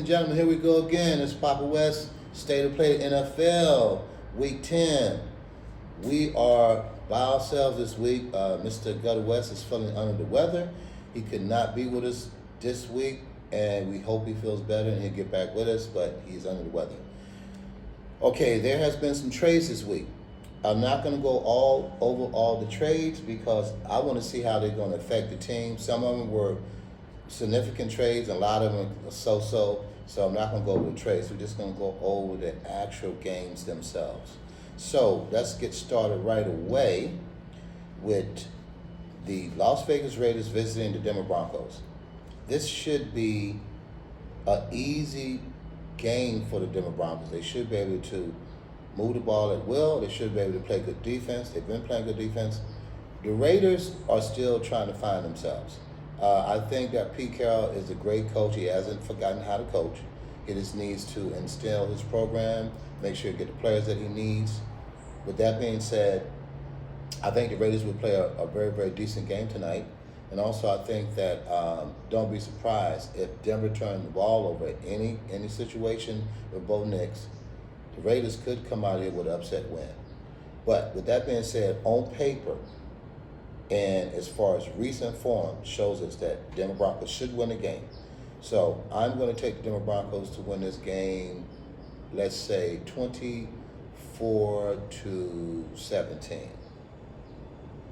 gentlemen, here we go again. It's Papa West, State of Play NFL, Week 10. We are by ourselves this week. Mr. GUTTA West is feeling under the weather. He could not be with us this week, and we hope he feels better and he'll get back with us, but he's under the weather. Okay, there has been some trades this week. I'm not going to go all over all the trades because I want to see how they're going to affect the team. Some of them were significant trades, a lot of them are so I'm not going to go over the trades. We're just going to go over the actual games themselves. So let's get started right away with the Las Vegas Raiders visiting the Denver Broncos. This should be an easy game for the Denver Broncos. They should be able to move the ball at will. They should be able to play good defense. They've been playing good defense. The Raiders are still trying to find themselves. I think that Pete Carroll is a great coach. He hasn't forgotten how to coach. He just needs to instill his program, make sure he get the players that he needs. With that being said, I think the Raiders will play a very, very decent game tonight. And also I think that don't be surprised if Denver turned the ball over at any situation with Bo Nix. The Raiders could come out here with an upset win. But with that being said, on paper, and as far as recent form shows us that Denver Broncos should win the game. So I'm going to take the Denver Broncos to win this game, let's say 24-17.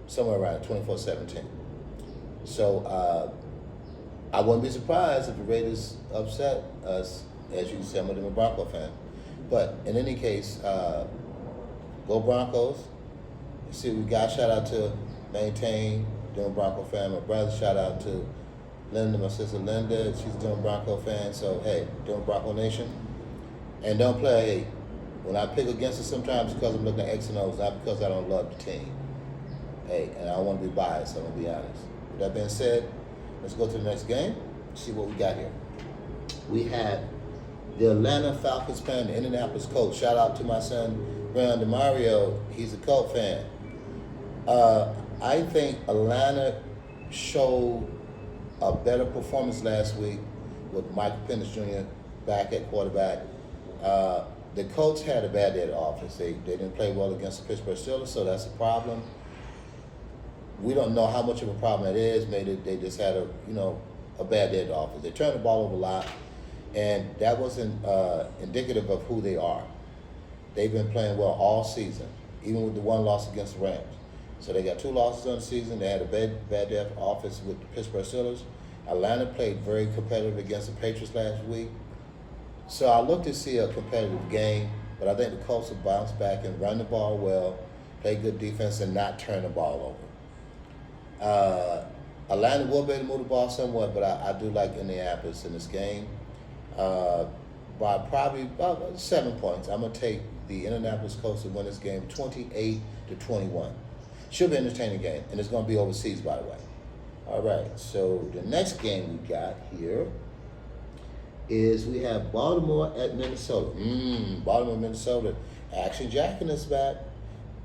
Somewhere around 24-17. So I wouldn't be surprised if the Raiders upset us, as you said, I'm a Denver Bronco fan. But in any case, go Broncos. See what we got. Shout out to Maintain, Denver Bronco fan. My brother, shout out to Linda, my sister Linda. She's a Denver Bronco fan. So, hey, Denver Bronco Nation. And don't play, hey, when I pick against it sometimes because I'm looking at X and O's, not because I don't love the team. Hey, and I don't want to be biased, I'm going to be honest. With that being said, let's go to the next game, see what we got here. We have the Atlanta Falcons playing the Indianapolis Colts. Shout out to my son, Brian DeMario. He's a Colt fan. I think Atlanta showed a better performance last week with Michael Penix Jr. back at quarterback. The Colts had a bad day at the office. They didn't play well against the Pittsburgh Steelers, so that's a problem. We don't know how much of a problem that is. Maybe they just had a bad day at the office. They turned the ball over a lot, and that wasn't indicative of who they are. They've been playing well all season, even with the one loss against the Rams. So they got 2 losses on the season. They had a bad day at the office with the Pittsburgh Steelers. Atlanta played very competitive against the Patriots last week. So I look to see a competitive game, but I think the Colts will bounce back and run the ball well, play good defense, and not turn the ball over. Atlanta will be able to move the ball somewhat, but I do like Indianapolis in this game. By probably about 7 points. I'm going to take the Indianapolis Colts to win this game 28-21. Should be an entertaining game, and it's going to be overseas, by the way. All right, so the next game we got here is we have Baltimore at Minnesota. Baltimore, Minnesota. Action Jackson is back.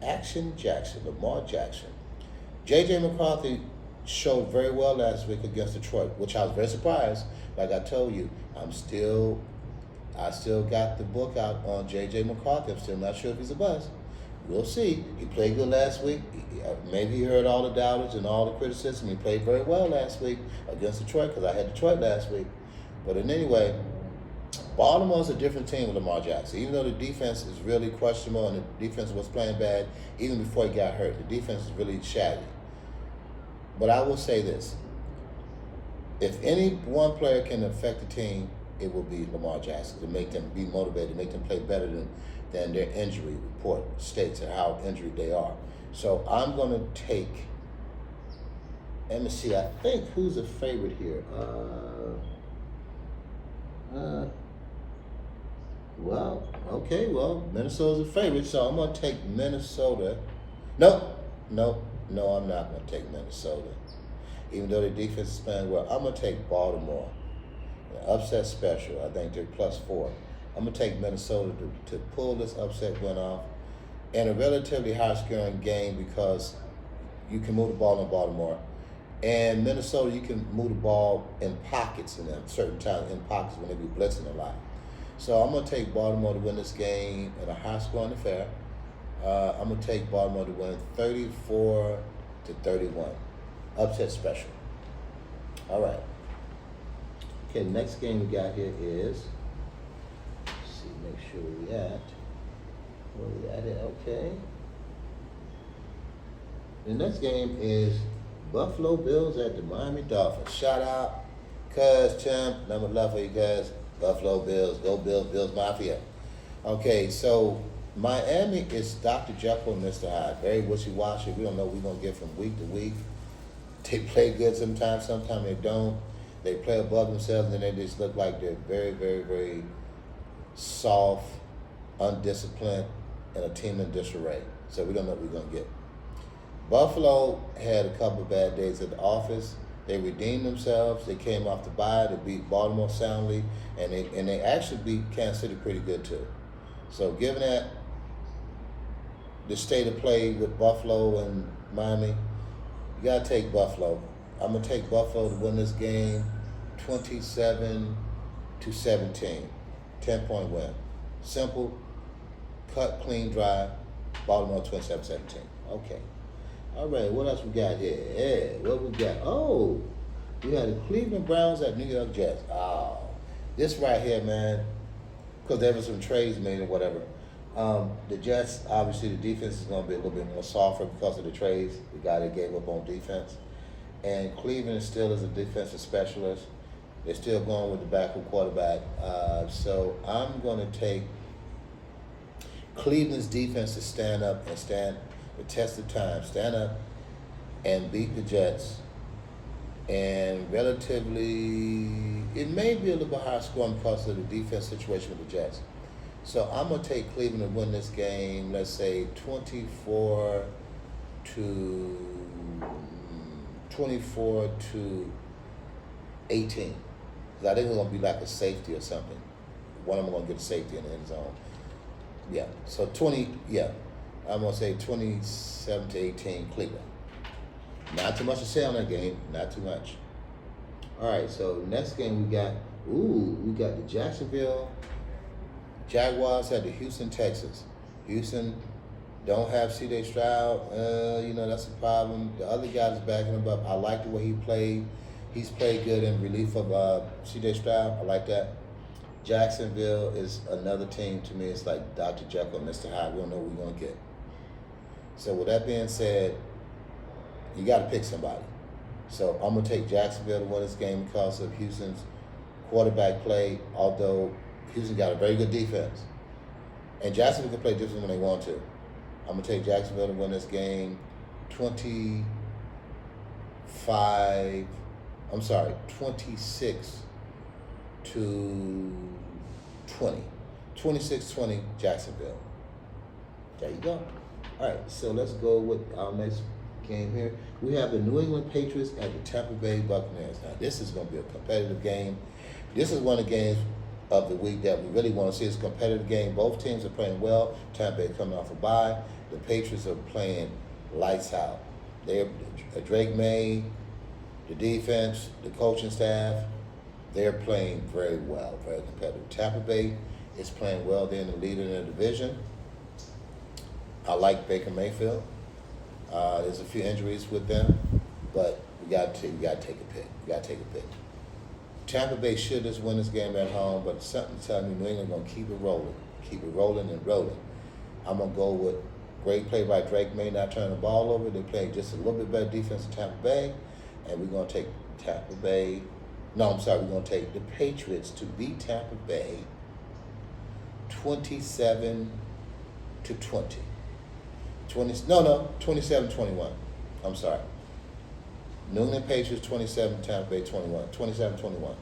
Action Jackson, Lamar Jackson. J.J. McCarthy showed very well last week against Detroit, which I was very surprised. Like I told you, I still got the book out on J.J. McCarthy. I'm still not sure if he's a bust. We'll see. He played good last week. Maybe he heard all the doubters and all the criticism. He played very well last week against Detroit because I had Detroit last week. But in any way, Baltimore's a different team with Lamar Jackson. Even though the defense is really questionable and the defense was playing bad even before he got hurt, the defense is really shabby. But I will say this. If any one player can affect the team, it will be Lamar Jackson, to make them be motivated, to make them play better than their injury report states and how injured they are. So I'm going to take, let me see, I think who's a favorite here? Minnesota's a favorite, so I'm going to take Minnesota. No, I'm not going to take Minnesota. Even though the defense is playing well, I'm going to take Baltimore. Upset special, I think they're +4. I'm going to take Minnesota to pull this upset win off in a relatively high-scoring game because you can move the ball in Baltimore. And Minnesota, you can move the ball in pockets in them, certain times in pockets when they be blitzing a lot. So I'm going to take Baltimore to win this game in a high-scoring affair. I'm going to take Baltimore to win 34-31. Upset special. All right. Okay, the next game we got here is, let's see, make sure we at. Where we at it? Okay. The next game is Buffalo Bills at the Miami Dolphins. Shout out, Cuz Champ, number 11 for you guys. Buffalo Bills, go Bills, Bills Mafia. Okay, so Miami is Dr. Jekyll and Mr. Hyde. Very wishy-washy. We don't know what we're going to get from week to week. They play good sometimes they don't. They play above themselves, and they just look like they're very, very, very soft, undisciplined, and a team in disarray. So we don't know what we're going to get. Buffalo had a couple of bad days at the office. They redeemed themselves. They came off the bye. They beat Baltimore soundly, and they actually beat Kansas City pretty good too. So given that the state of play with Buffalo and Miami, you gotta take Buffalo. I'm gonna take Buffalo to win this game, 27-17, 10-point win. Simple, cut, clean, dry. Baltimore 27-17. Okay. All right, what else we got here? Yeah, what we got? Oh, we had the Cleveland Browns at New York Jets. Oh, this right here, man, because there was some trades made or whatever. The Jets, obviously, the defense is going to be a little bit more softer because of the trades. The guy that gave up on defense. And Cleveland still is a defensive specialist. They're still going with the backup quarterback. So I'm going to take Cleveland's defense to stand up and stand the test of time, stand up and beat the Jets. And relatively, it may be a little bit higher scoring because of the defense situation with the Jets. So I'm going to take Cleveland to win this game, let's say 24-18. Because I think it's going to be like a safety or something. One of them going to get a safety in the end zone. Yeah, so I'm going to say 27-18 Cleveland. Not too much to say on that game. Not too much. All right, so next game we got the Jacksonville Jaguars at the Houston Texans. Houston don't have C.J. Stroud. That's a problem. The other guys backing him up. I like the way he played. He's played good in relief of C.J. Stroud. I like that. Jacksonville is another team to me. It's like Dr. Jekyll and Mr. Hyde. We don't know what we're going to get. So with that being said, you got to pick somebody. So I'm going to take Jacksonville to win this game because of Houston's quarterback play, although Houston got a very good defense. And Jacksonville can play different when they want to. I'm going to take Jacksonville to win this game 26-20. 26-20 Jacksonville. There you go. All right, so let's go with our next game here. We have the New England Patriots at the Tampa Bay Buccaneers. Now, this is going to be a competitive game. This is one of the games of the week that we really want to see. It's a competitive game. Both teams are playing well. Tampa Bay coming off a bye. The Patriots are playing lights out. They're Drake May, the defense, the coaching staff, they're playing very well, very competitive. Tampa Bay is playing well. They're in the lead in the division. I like Baker Mayfield. There's a few injuries with them, but we got to take a pick. Tampa Bay should just win this game at home, but something telling me New England going to keep it rolling and rolling. I'm going to go with great play by Drake May, not turning the ball over. They're playing just a little bit better defense than Tampa Bay, and we're going to take we're going to take the Patriots to beat Tampa Bay 27-20. 27-21. I'm sorry. New England Patriots 27, Tampa Bay 21. 27-21.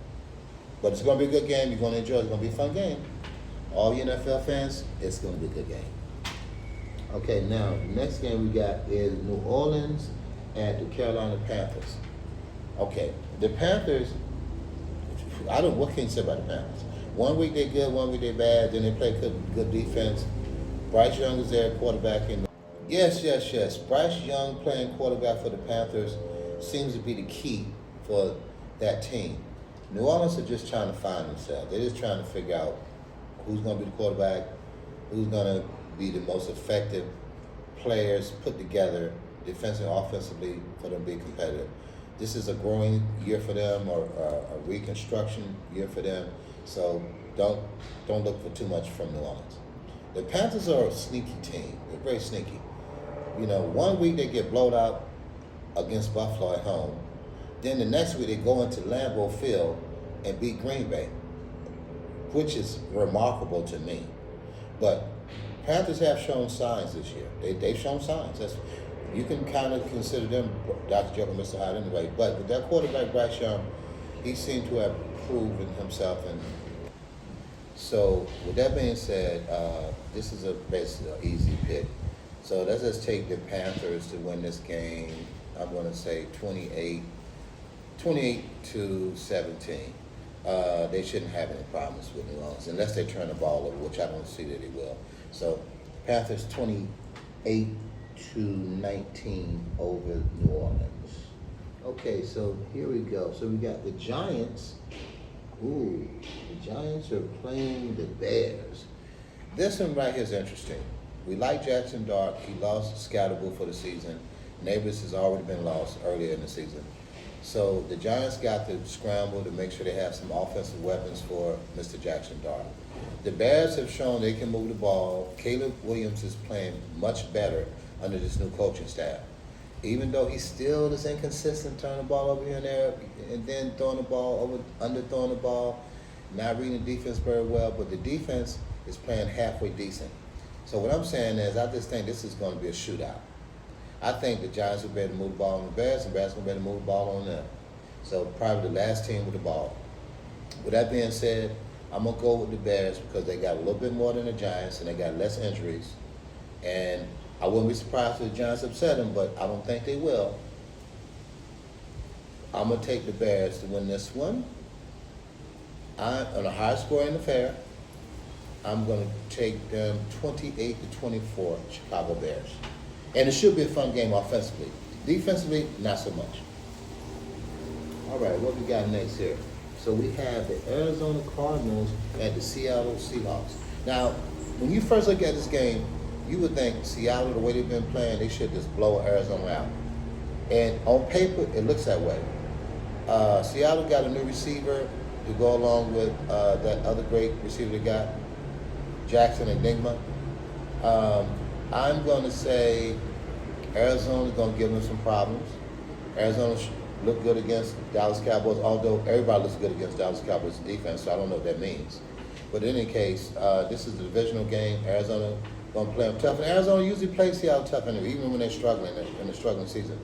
But it's going to be a good game. You're going to enjoy it. It's going to be a fun game. All you NFL fans, it's going to be a good game. Okay, now, the next game we got is New Orleans at the Carolina Panthers. Okay, the Panthers, what can you say about the Panthers? 1 week they're good, 1 week they're bad, then they play good defense. Bryce Young is there, quarterback. Yes. Bryce Young playing quarterback for the Panthers. seems to be the key for that team. New Orleans are just trying to find themselves. They're just trying to figure out who's going to be the quarterback, who's going to be the most effective players put together defensively, offensively for them to be competitive. This is a growing year for them, or a reconstruction year for them. So don't look for too much from New Orleans. The Panthers are a sneaky team. They're very sneaky. You know, one week they get blown out against Buffalo at home. Then the next week they go into Lambeau Field and beat Green Bay, which is remarkable to me. But Panthers have shown signs this year. They've shown signs. You can kind of consider them Dr. Jekyll and Mr. Hyde anyway. But with that quarterback, Bryce Young, he seemed to have proven himself. And so with that being said, this is basically an easy pick. So let's just take the Panthers to win this game. I'm going to say 28-17. They shouldn't have any problems with New Orleans unless they turn the ball over, which I don't see that they will. So Panthers 28-19 over New Orleans. Okay, so here we go. So we got the Giants. Ooh, the Giants are playing the Bears. This one right here is interesting. We like Jackson Dart. He lost Scatterable for the season. Neighbors has already been lost earlier in the season. So the Giants got to scramble to make sure they have some offensive weapons for Mr. Jackson Dart. The Bears have shown they can move the ball. Caleb Williams is playing much better under this new coaching staff. Even though he still is inconsistent, turning the ball over here and there, and then throwing the ball over, underthrowing the ball, not reading the defense very well, but the defense is playing halfway decent. So what I'm saying is, I just think this is going to be a shootout. I think the Giants will be able to move the ball on the Bears, and the Bears will be able to move the ball on them. So probably the last team with the ball. With that being said, I'm going to go with the Bears because they got a little bit more than the Giants, and they got less injuries. And I wouldn't be surprised if the Giants upset them, but I don't think they will. I'm going to take the Bears to win this one. On a high scoring affair, I'm going to take them 28-24, Chicago Bears. And it should be a fun game offensively. Defensively, not so much. All right, what we got next here? So we have the Arizona Cardinals and the Seattle Seahawks. Now, when you first look at this game, you would think Seattle, the way they've been playing, they should just blow Arizona out. And on paper, it looks that way. Seattle got a new receiver to go along with that other great receiver they got, Jackson Enigma. I'm going to say Arizona's going to give them some problems. Arizona looked good against Dallas Cowboys, although everybody looks good against Dallas Cowboys defense, so I don't know what that means. But in any case, this is a divisional game. Arizona going to play them tough. And Arizona usually plays Seattle tough anyway, even when they're struggling in the struggling season.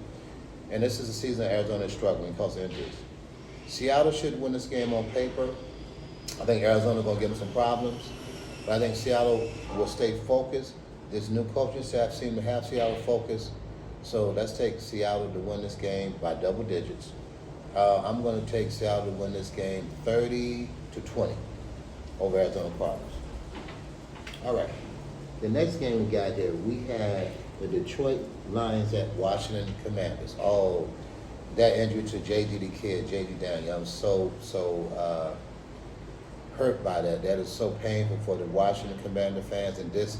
And this is a season Arizona is struggling because of injuries. Seattle should win this game on paper. I think Arizona's going to give them some problems. But I think Seattle will stay focused. This new coaching staff seems to have Seattle focused. So let's take Seattle to win this game by double digits. I'm going to take Seattle to win this game 30-20 over Arizona Cardinals. All right. The next game we got here, we have the Detroit Lions at Washington Commanders. Oh, that injury to J.D. the kid, J.D. Daniel. I'm so hurt by that. That is so painful for the Washington Commander fans, and this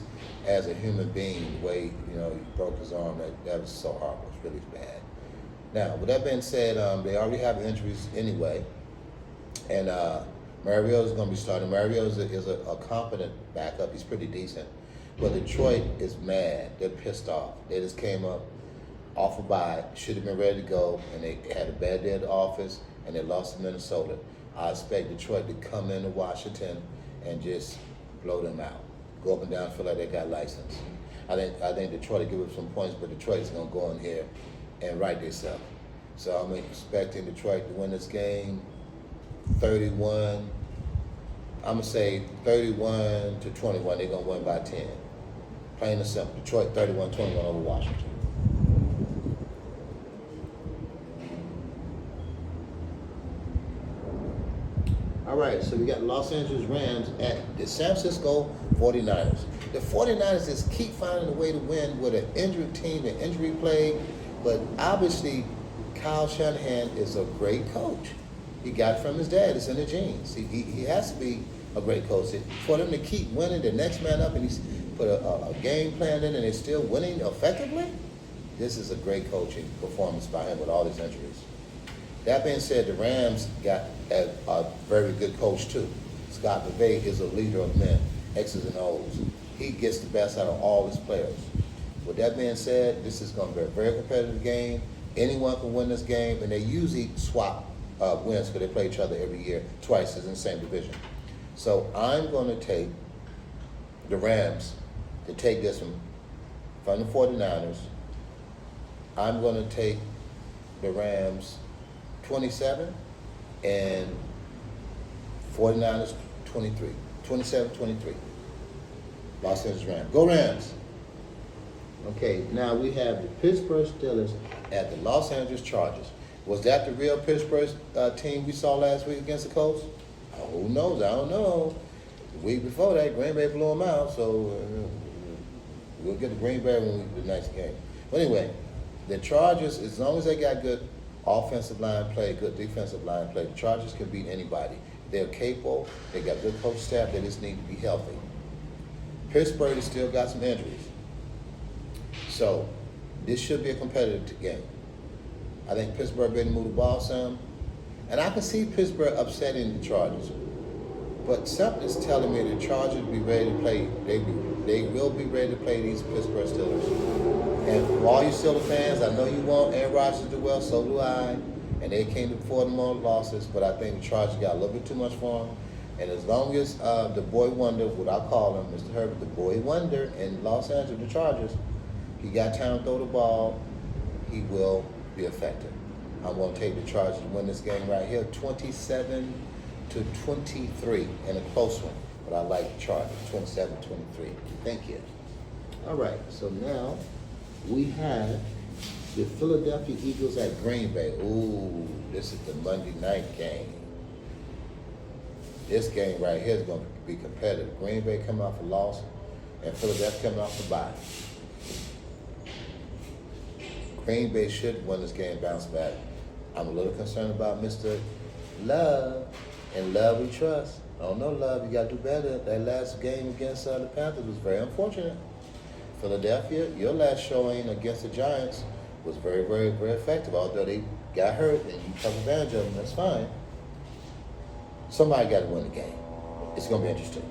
as a human being, the way he broke his arm, that was so horrible. It's really bad. Now, with that being said, they already have injuries anyway, and Mariota's going to be starting. Mariota is a competent backup. He's pretty decent. But Detroit is mad. They're pissed off. They just came up off a bye, should have been ready to go, and they had a bad day at the office, and they lost to Minnesota. I expect Detroit to come into Washington and just blow them out. Go up and down, feel like they got license. I think Detroit will give up some points, but Detroit is going to go in here and right themselves. So I'm expecting Detroit to win this game 31. I'm going to say 31-21. They're going to win by 10. Plain and simple. Detroit 31-21 over Washington. All right, so we got Los Angeles Rams at the San Francisco 49ers. The 49ers just keep finding a way to win with an injured team, an injury plague, but obviously Kyle Shanahan is a great coach. He got it from his dad. It's in the genes. He has to be a great coach. For them to keep winning, the next man up, and he's put a game plan in, and they're still winning effectively, this is a great coaching performance by him with all his injuries. That being said, the Rams got a very good coach too. Scott McVay is a leader of men, X's and O's. He gets the best out of all his players. With that being said, this is going to be a very competitive game. Anyone can win this game, and they usually swap wins because they play each other every year, twice, in the same division. So I'm going to take the Rams to take this from the 49ers. I'm going to take the Rams 27 and 49ers 23. 27-23. Los Angeles Rams. Go Rams! Okay, now we have the Pittsburgh Steelers at the Los Angeles Chargers. Was that the real Pittsburgh team we saw last week against the Colts? Who knows? I don't know. The week before that, Green Bay blew them out, so we'll get the Green Bay when we do the next game. But anyway, the Chargers, as long as they got good offensive line play, good defensive line play, the Chargers can beat anybody. They're capable. They got good coach staff. They just need to be healthy. Pittsburgh has still got some injuries. So this should be a competitive game. I think Pittsburgh ready to move the ball some. And I can see Pittsburgh upsetting the Chargers. But something's telling me the Chargers be ready to play. They will be ready to play these Pittsburgh Steelers. And for all you Steelers fans, I know you want Aaron Rodgers to do well, so do I. And they can't afford them on losses, but I think the Chargers got a little bit too much for them. And as long as the boy wonder, what I call him, Mr. Herbert, the boy wonder in Los Angeles, the Chargers, he got time to throw the ball, he will be effective. I'm going to take the Chargers to win this game right here, 27-23, in a close one. But I like the Chargers, 27-23. Thank you. All right, so now we have the Philadelphia Eagles at Green Bay. Ooh, this is the Monday night game. This game right here is going to be competitive. Green Bay coming off a loss, and Philadelphia coming off a bye. Green Bay should win this game, bounce back. I'm a little concerned about Mr. Love, and Love we trust. I don't know, Love, you got to do better. That last game against the Panthers was very unfortunate. Philadelphia, your last showing against the Giants was very, very, very effective. Although they got hurt and you took advantage of them, that's fine. Somebody got to win the game. It's going to be interesting.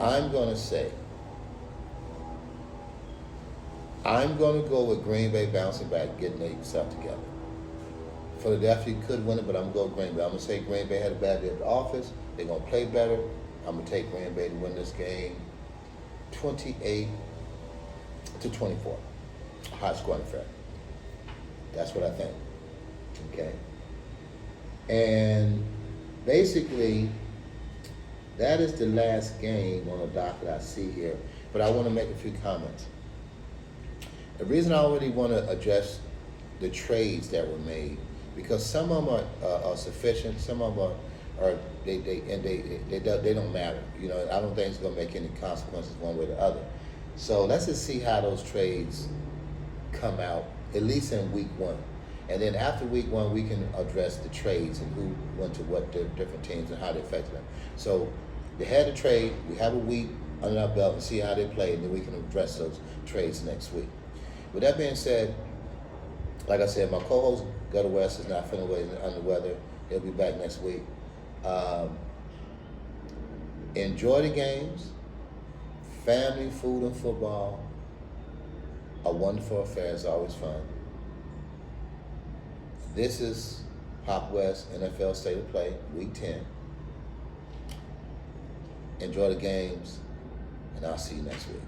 I'm going to go with Green Bay bouncing back, getting themselves together. Philadelphia could win it, but I'm going to go with Green Bay. I'm going to say Green Bay had a bad day at the office. They're going to play better. I'm going to take Green Bay to win this game 28-24. High scoring affair. That's what I think. Okay. And basically, that is the last game on the docket I see here. But I want to make a few comments. The reason I already want to address the trades that were made, because some of them are sufficient, some of them they don't matter. You know, I don't think it's going to make any consequences one way or the other. So let's just see how those trades come out, at least in week one. And then after week one, we can address the trades and who went to what different teams and how they affected them. So they had a trade, we have a week under our belt and see how they play, and then we can address those trades next week. With that being said, like I said, my co-host, Gutta West, is not feeling well under the weather. He'll be back next week. Enjoy the games. Family, food, and football. A wonderful affair. It's always fun. This is Pop West NFL State of Play, Week 10. Enjoy the games, and I'll see you next week.